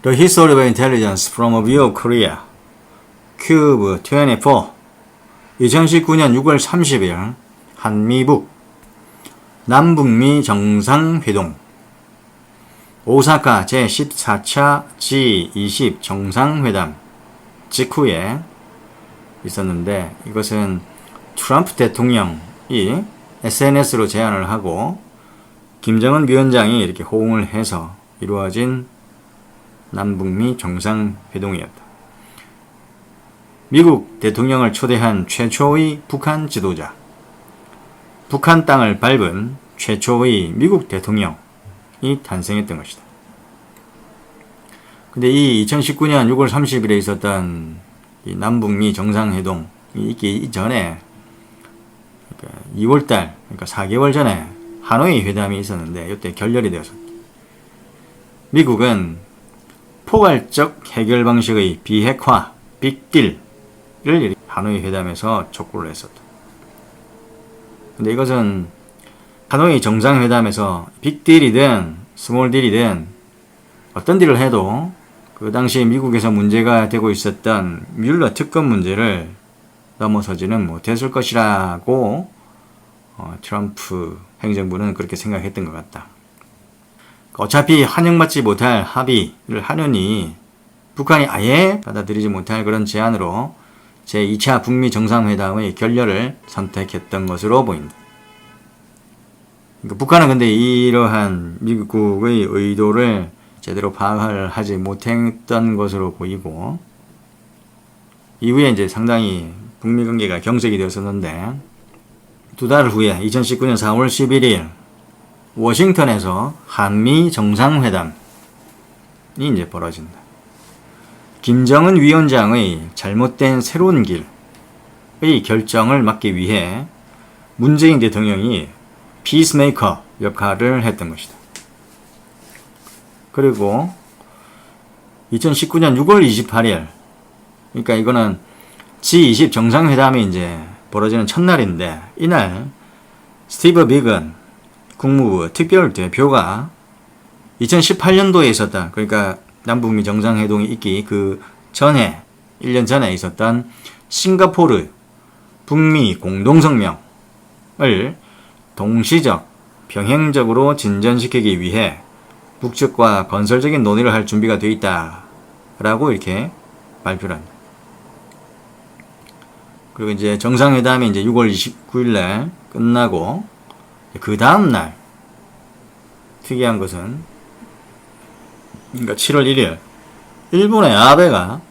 The History of Intelligence from a View of Korea 큐브 24 2019년 6월 30일 한미북 남북미 정상회동 오사카 제14차 G20 정상회담 직후에 있었는데, 이것은 트럼프 대통령이 SNS로 제안을 하고 김정은 위원장이 이렇게 호응을 해서 이루어진 남북미 정상회동이었다. 미국 대통령을 초대한 최초의 북한 지도자, 북한 땅을 밟은 최초의 미국 대통령이 탄생했던 것이다. 근데 이 2019년 6월 30일에 있었던 이 남북미 정상회동이 있기 이전에, 그러니까 2월달, 그러니까 4개월 전에 하노이 회담이 있었는데 이때 결렬이 되었습니다. 미국은 포괄적 해결 방식의 비핵화, 빅딜을 하노이 회담에서 촉구를 했었다. 근데 이것은 하노이 정상회담에서 빅딜이든 스몰딜이든 어떤 딜을 해도 그 당시 미국에서 문제가 되고 있었던 뮬러 특검 문제를 넘어서지는 못했을 것이라고 트럼프 행정부는 그렇게 생각했던 것 같다. 어차피 환영받지 못할 합의를 하느니 북한이 아예 받아들이지 못할 그런 제안으로 제2차 북미 정상회담의 결렬을 선택했던 것으로 보인다. 그러니까 북한은 근데 이러한 미국의 의도를 제대로 파악을 하지 못했던 것으로 보이고, 이후에 이제 상당히 북미 관계가 경색이 되었었는데, 두 달 후에 2019년 4월 11일 워싱턴에서 한미 정상회담이 이제 벌어진다. 김정은 위원장의 잘못된 새로운 길의 결정을 막기 위해 문재인 대통령이 피스메이커 역할을 했던 것이다. 그리고 2019년 6월 28일, 그러니까 이거는 G20 정상회담이 이제 벌어지는 첫날인데, 이날 스티브 비건 국무부 특별대표가 2018년도에 있었던, 그러니까 남북미 정상회동이 있기 그 전에 1년 전에 있었던 싱가포르 북미 공동성명을 동시적 병행적으로 진전시키기 위해 북측과 건설적인 논의를 할 준비가 되어 있다 라고 이렇게 발표를 합니다. 그리고 이제 정상회담이 이제 6월 29일날 끝나고, 그 다음날 특이한 것은, 그러니까 7월 1일 일본의 아베가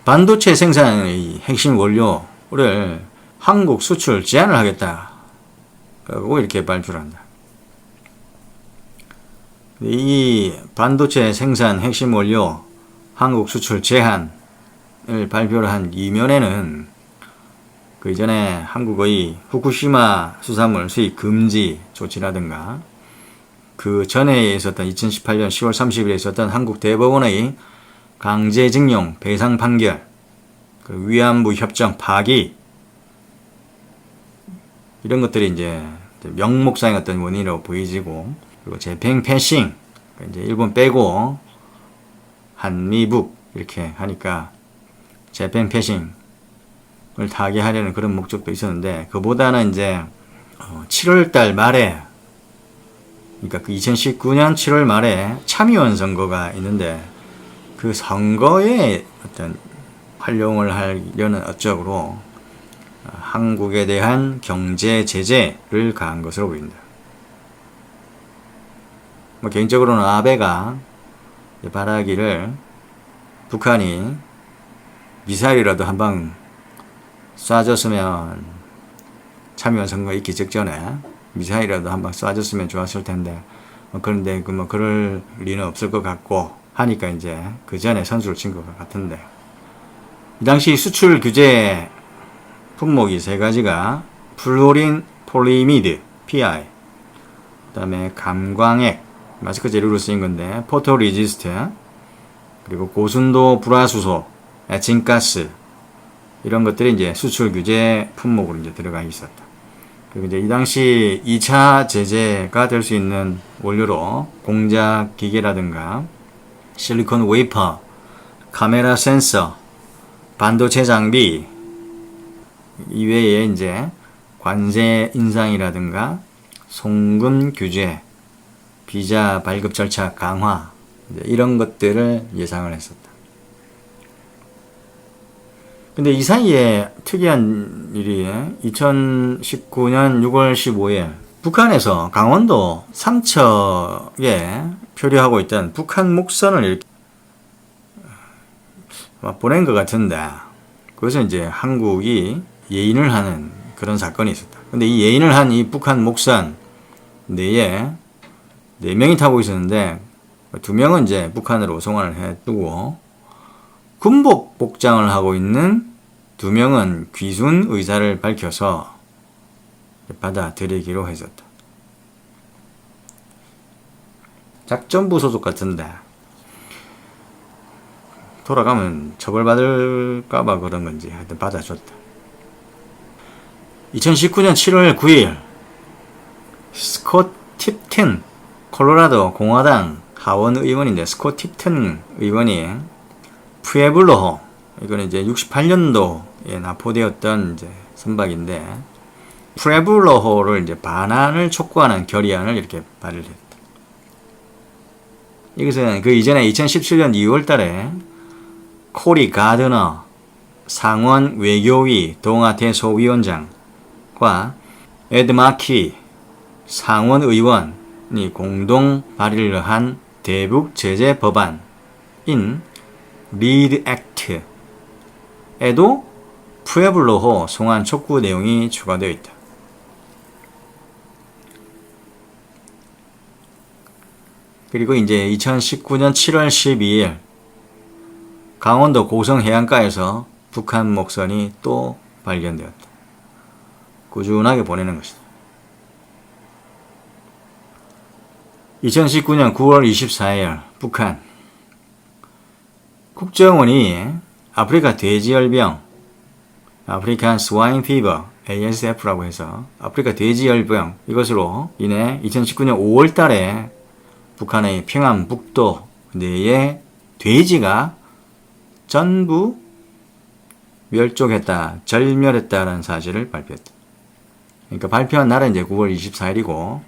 반도체 생산의 핵심 원료를 한국 수출 제한을 하겠다라고 이렇게 발표를 한다. 이 반도체 생산 핵심 원료 한국 수출 제한을 발표를 한 이면에는 그 이전에 한국의 후쿠시마 수산물 수입 금지 조치라든가, 그 전에 있었던 2018년 10월 30일에 있었던 한국 대법원의 강제징용 배상 판결, 그 위안부 협정 파기, 이런 것들이 이제 명목상의 어떤 원인으로 보이지고, 그리고 재팽 패싱, 이제 일본 빼고 한미북 이렇게 하니까 재팽 패싱을 타개하려는 그런 목적도 있었는데, 그보다는 이제 7월달 말에, 그러니까 그 2019년 7월 말에 참의원 선거가 있는데, 그 선거에 어떤 활용을 하려는 업적으로 한국에 대한 경제 제재를 가한 것으로 보인다. 개인적으로는 아베가 바라기를 북한이 미사일이라도 한 방 쏴줬으면, 참여원 선거 있기 직전에 미사일이라도 한 방 쏴줬으면 좋았을 텐데, 그런데 그럴 리는 없을 것 같고 하니까 이제 그 전에 선수를 친 것 같은데, 이 당시 수출 규제 품목이 세 가지가 플루린 폴리미드 PI, 그 다음에 감광액, 마스크 재료로 쓰인 건데 포토 리지스트, 그리고 고순도 불화수소, 에칭가스, 이런 것들이 이제 수출 규제 품목으로 이제 들어가 있었다. 그리고 이제 이 당시 2차 제재가 될 수 있는 원료로 공작 기계라든가 실리콘 웨이퍼, 카메라 센서, 반도체 장비 이외에 이제 관세 인상이라든가 송금 규제, 비자 발급 절차 강화 이런 것들을 예상을 했었다. 근데 이 사이에 특이한 일이 2019년 6월 15일 북한에서 강원도 삼척에 표류하고 있던 북한 목선을 이렇게 보낸 것 같은데 그것은 이제 한국이 예인을 하는 그런 사건이 있었다. 근데 이 예인을 한 이 북한 목선 내에 4명이 타고 있었는데 2명은 이제 북한으로 송환을 해두고 군복 복장을 하고 있는 2명은 귀순 의사를 밝혀서 받아들이기로 했었다. 작전부 소속 같은데 돌아가면 처벌받을까봐 그런 건지 하여튼 받아줬다. 2019년 7월 9일 스콧 팁튼 콜로라도 공화당 하원 의원인데 스콧 팁튼 의원이 푸에블로호 이거는 이제 68년도에 납포되었던 이제 선박인데 푸에블로호를 이제 반환을 촉구하는 결의안을 이렇게 발의를 했다. 이것은 그 이전에 2017년 2월 달에 코리 가드너 상원 외교위 동아대소위원장과 에드 마키 상원 의원이 공동 발의를 한 대북 제재 법안인 리드 액트에도 푸에블로호 송환 촉구 내용이 추가되어 있다. 그리고 이제 2019년 7월 12일 강원도 고성 해안가에서 북한 목선이 또 발견되었다. 꾸준하게 보내는 것이다. 2019년 9월 24일 북한 국정원이 아프리카 돼지열병 아프리칸 스와인 피버 ASF라고 해서 아프리카 돼지열병 이것으로 인해 2019년 5월 달에 북한의 평안북도 내에 돼지가 전부 멸종했다, 절멸했다라는 사실을 발표했다. 그러니까 발표한 날은 이제 9월 24일이고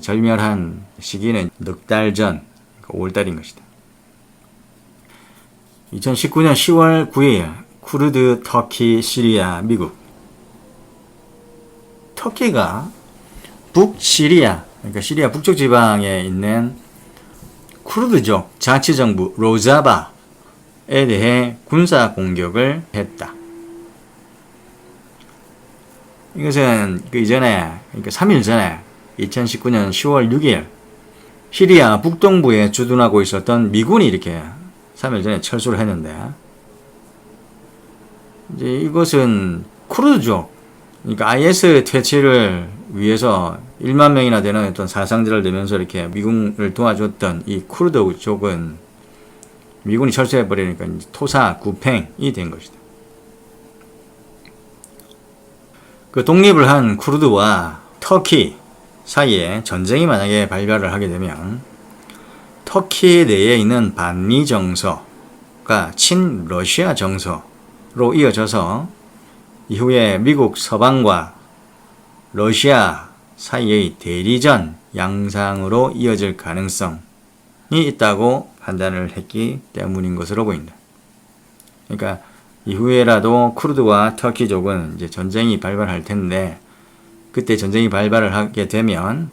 절멸한 시기는 넉 달 전, 그러니까 5월 달인 것이다. 2019년 10월 9일 쿠르드, 터키, 시리아, 미국. 터키가 북시리아, 그러니까 시리아 북쪽 지방에 있는 쿠르드족 자치정부 로자바에 대해 군사 공격을 했다. 이것은 그 이전에, 그러니까 3일 전에 2019년 10월 6일 시리아 북동부에 주둔하고 있었던 미군이 이렇게 3일 전에 철수를 했는데 이제 이것은 쿠르드족, 그러니까 IS 퇴치를 위해서 1만 명이나 되는 어떤 사상자를 내면서 이렇게 미군을 도와줬던 이 쿠르드족은 미군이 철수해버리니까 토사 구팽이 된 것이다. 그 독립을 한 쿠르드와 터키 사이에 전쟁이 만약에 발발을 하게 되면 터키 내에 있는 반미 정서가 친러시아 정서로 이어져서 이후에 미국 서방과 러시아 사이의 대리전 양상으로 이어질 가능성이 있다고 판단을 했기 때문인 것으로 보인다. 그러니까 이후에라도 쿠르드와 터키족은 이제 전쟁이 발발할 텐데 그때 전쟁이 발발을 하게 되면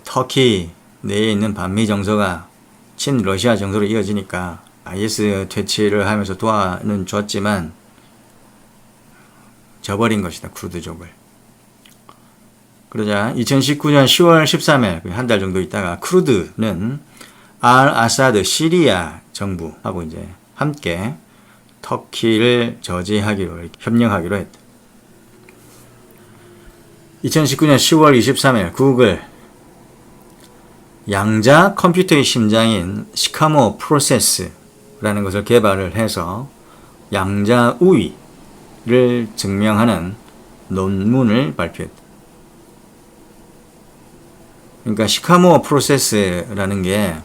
터키 내에 있는 반미 정서가 친러시아 정서로 이어지니까 IS 퇴치를 하면서 도와는 줬지만 져버린 것이다. 쿠르드족을. 그러자 2019년 10월 13일 한 달 정도 있다가 쿠르드는 알 아사드 시리아 정부하고 이제 함께 터키를 저지하기로 협력하기로 했다. 2019년 10월 23일 구글 양자 컴퓨터의 심장인 시카모 프로세스라는 것을 개발을 해서 양자 우위를 증명하는 논문을 발표했다. 그러니까 시카모 프로세스라는 게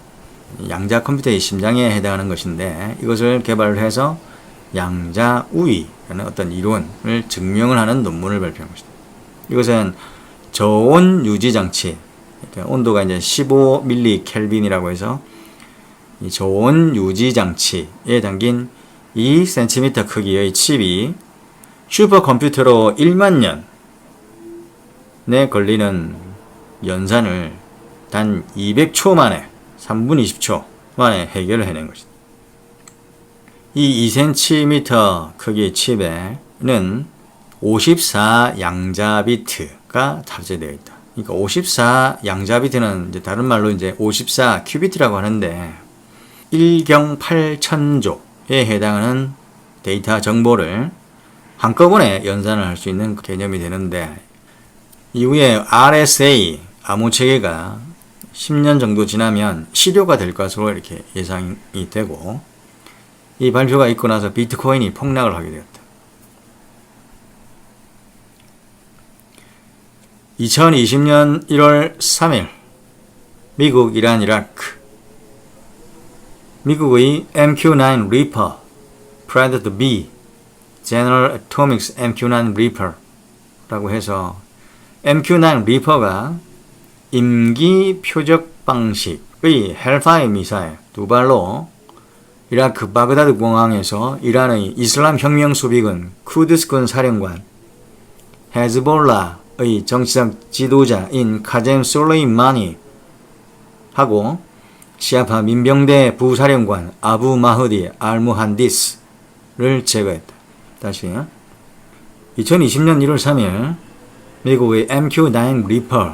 양자 컴퓨터의 심장에 해당하는 것인데 이것을 개발해서 양자우위라는 어떤 이론을 증명을 하는 논문을 발표한 것이다. 이것은 저온 유지 장치, 그러니까 온도가 이제 15 켈빈이라고 해서 이 저온 유지 장치에 담긴 2cm 크기의 칩이 슈퍼컴퓨터로 1만 년에 걸리는 연산을 단 200초 만에 3분 20초 만에 해결을 해낸 것이다. 이 2cm 크기의 칩에는 54 양자비트가 탑재되어 있다. 그러니까 54 양자비트는 이제 다른 말로 이제 54 큐비트라고 하는데 1경 8천조에 해당하는 데이터 정보를 한꺼번에 연산을 할 수 있는 개념이 되는데 이후에 RSA 암호체계가 10년 정도 지나면 실효가 될 것으로 이렇게 예상이 되고 이 발표가 있고 나서 비트코인이 폭락을 하게 되었다. 2020년 1월 3일 미국, 이란, 이라크 미국의 MQ-9 Reaper Predator B General Atomics MQ-9 Reaper 라고 해서 MQ-9 Reaper가 임기 표적 방식의 헬파이어 미사일 두 발로 이라크 바그다드 공항에서 이란의 이슬람 혁명 수비군 쿠드스군 사령관 헤즈볼라의 정치적 지도자인 카젬 솔레이마니 하고 시아파 민병대 부사령관 아부 마흐디 알무한디스를 제거했다. 다시 2020년 1월 3일 미국의 MQ-9 Reaper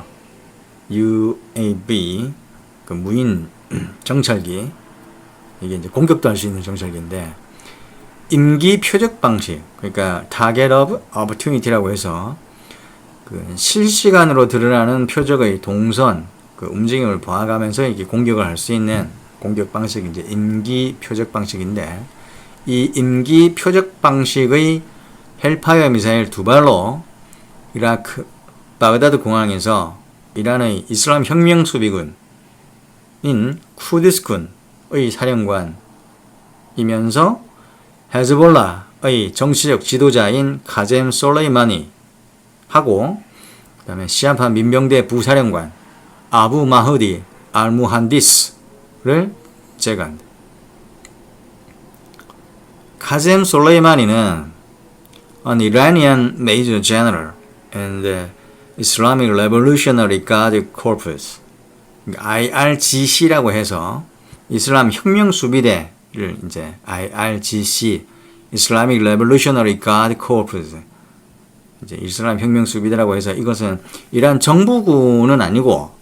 UAV 그 무인 정찰기 이게 이제 공격도 할 수 있는 정찰기인데 임기 표적 방식 그러니까 Target of Opportunity라고 해서 그 실시간으로 드러나는 표적의 동선 그 움직임을 봐가면서 이렇게 공격을 할 수 있는 공격 방식이 이제 임기 표적 방식인데 이 임기 표적 방식의 헬파이어 미사일 두 발로 이라크 바그다드 공항에서 이란의 이슬람 혁명 수비군인 쿠드스군의 사령관이면서 헤즈볼라의 정치적 지도자인 카젬 솔레이마니 하고 그 다음에 시아파 민병대 부사령관 아부 마흐디 알무한디스를 제거한다. 카젬 솔레이마니는 an Iranian major general in the Islamic Revolutionary Guard Corps IRGC라고 해서 이슬람 혁명 수비대를 이제 IRGC Islamic Revolutionary Guard Corps 이제 이슬람 혁명 수비대라고 해서 이것은 이란 정부군은 아니고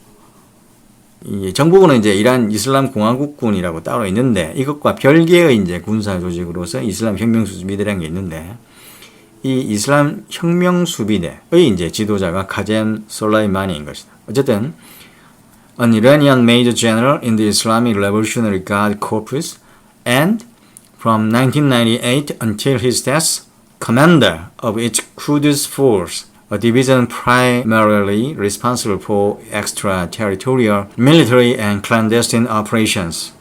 이 정부군은 이제 이란 이슬람 공화국군이라고 따로 있는데 이것과 별개의 이제 군사 조직으로서 이슬람 혁명 수비대라는 게 있는데 이 이슬람 혁명 수비대의 이제 지도자가 카젬 솔라이마니인 것이다. 어쨌든 an Iranian major general in the Islamic Revolutionary Guard Corps and from 1998 until his death commander of its Quds force, a division primarily responsible for extraterritorial military and clandestine operations.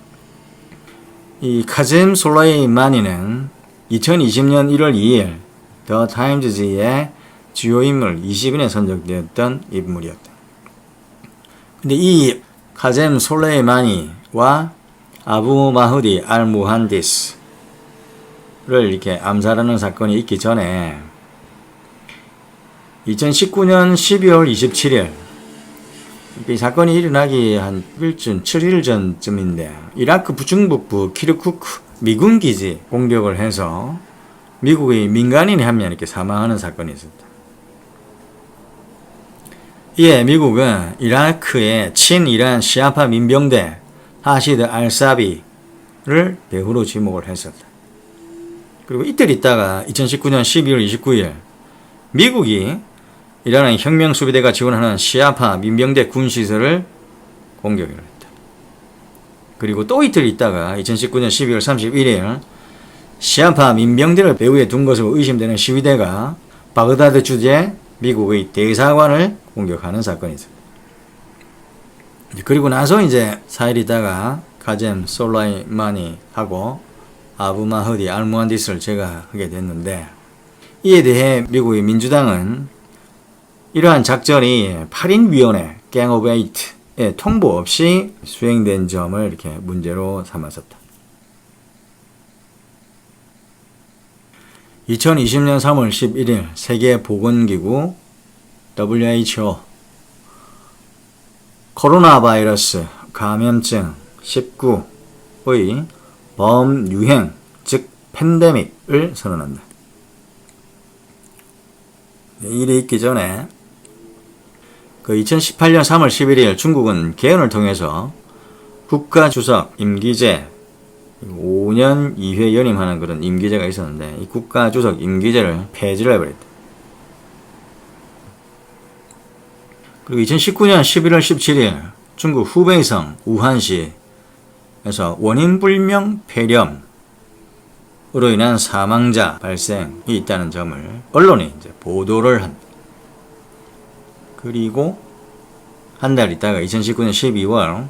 이 카젬 솔라이마니는 2020년 1월 2일 더 타임즈지의 주요 인물 20인에 선정되었던 인물이었다. 근데 이 카젬 솔레이마니와 아부 마흐디 알무한디스를 이렇게 암살하는 사건이 있기 전에 2019년 12월 27일 이 사건이 일어나기 한 7일 전쯤인데 이라크 북중북부 키르쿠크 미군 기지 공격을 해서 미국의 민간인이 한 명 이렇게 사망하는 사건이 있었다. 이에 미국은 이라크의 친이란 시아파 민병대 하시드 알사비를 배후로 지목을 했었다. 그리고 이틀 있다가 2019년 12월 29일 미국이 이란의 혁명 수비대가 지원하는 시아파 민병대 군시설을 공격을 했다. 그리고 또 이틀 있다가 2019년 12월 31일 시아파 민병대를 배후에 둔 것으로 의심되는 시위대가 바그다드 주재 미국의 대사관을 공격하는 사건이 있습니다. 그리고 나서 이제 4일 있다가 카젬 솔라이마니하고 아부 마흐디 알무한디스를 제거하게 됐는데, 이에 대해 미국의 민주당은 이러한 작전이 8인 위원회 갱 오브 에이트의 통보 없이 수행된 점을 이렇게 문제로 삼았었다. 2020년 3월 11일 세계보건기구 WHO 코로나 바이러스 감염증 19의 범유행, 즉 팬데믹을 선언한다. 일이 있기 전에 2018년 3월 11일 중국은 개헌을 통해서 국가주석 임기제 5년 2회 연임하는 그런 임기제가 있었는데, 이 국가주석 임기제를 폐지를 해버렸다. 그리고 2019년 11월 17일 중국 후베이성 우한시에서 원인불명 폐렴으로 인한 사망자 발생이 있다는 점을 언론이 이제 보도를 한다. 그리고 한 달 있다가 2019년 12월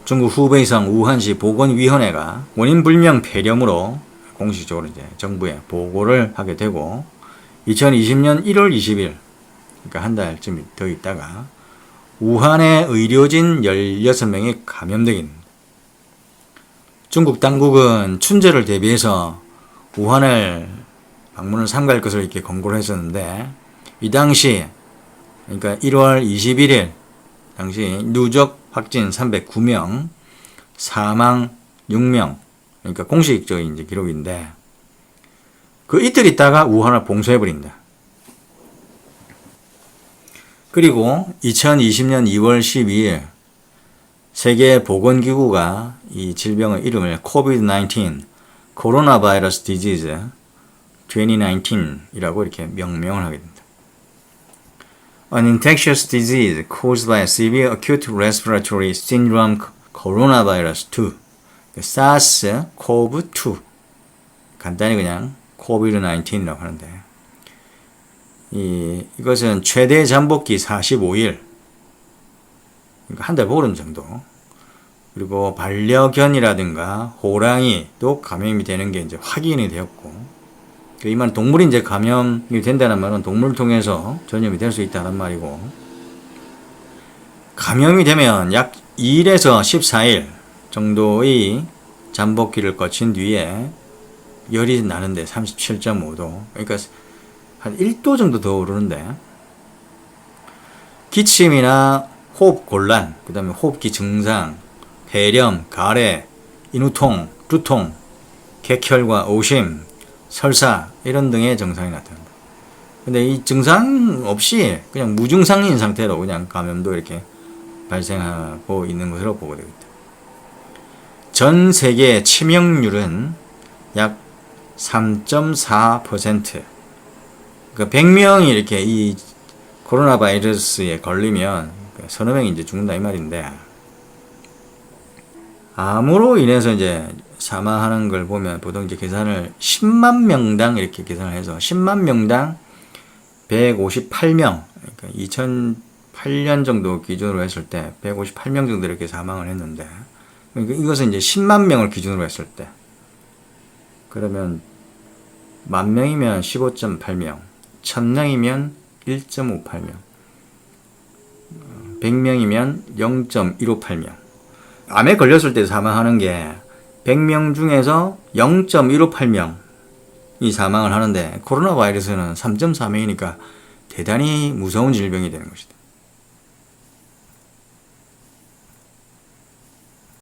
중국 후베이성 우한시 보건위원회가 원인불명 폐렴으로 공식적으로 이제 정부에 보고를 하게 되고, 2020년 1월 20일, 그러니까 한 달쯤 더 있다가 우한의 의료진 16명이 감염되게 됩니다. 중국 당국은 춘절을 대비해서 우한을 방문을 삼가할 것을 이렇게 권고를 했었는데, 이 당시, 그러니까 1월 21일 당시 누적 확진 309명, 사망 6명, 그러니까 공식적인 이제 기록인데, 그 이틀 있다가 우한을 봉쇄해버린다. 그리고 2020년 2월 12일 세계보건기구가 이 질병의 이름을 COVID-19, 코로나 바이러스 디지즈 2019이라고 이렇게 명명을 하게 됩니다. An infectious disease caused by severe acute respiratory syndrome coronavirus 2, SARS-CoV-2, 간단히 그냥 COVID-19이라고 하는데, 이것은 최대 잠복기 45일, 그러니까 한 달 보름 정도, 그리고 반려견이라든가 호랑이도 감염이 되는 게 이제 확인이 되었고, 이 말은 동물이 이제 감염이 된다는 말은 동물을 통해서 전염이 될 수 있다는 말이고, 감염이 되면 약 2일에서 14일 정도의 잠복기를 거친 뒤에 열이 나는데 37.5도, 그러니까 한 1도 정도 더 오르는데, 기침이나 호흡 곤란, 그 다음에 호흡기 증상, 폐렴, 가래, 인후통, 두통, 객혈과 오심, 설사 이런 등의 증상이 나타난다. 근데 이 증상 없이 그냥 무증상인 상태로 그냥 감염도 이렇게 발생하고 있는 것으로 보고되고 있다. 전 세계 치명률은 약 3.4%. 그러니까 100명이 이렇게 이 코로나 바이러스에 걸리면 서너 명이 이제 죽는다 이 말인데, 암으로 인해서 이제 사망하는 걸 보면 보통 이제 계산을 10만 명당 이렇게 계산을 해서 10만 명당 158명, 그러니까 2008년 정도 기준으로 했을 때 158명 정도 이렇게 사망을 했는데, 그러니까 이것은 이제 10만 명을 기준으로 했을 때, 그러면 10,000명이면 15.8명, 1,000명이면 1.58명, 100명이면 0.158명. 암에 걸렸을 때 사망하는 게 100명 중에서 0.158명이 사망을 하는데, 코로나 바이러스는 3.4명이니까 대단히 무서운 질병이 되는 것이다.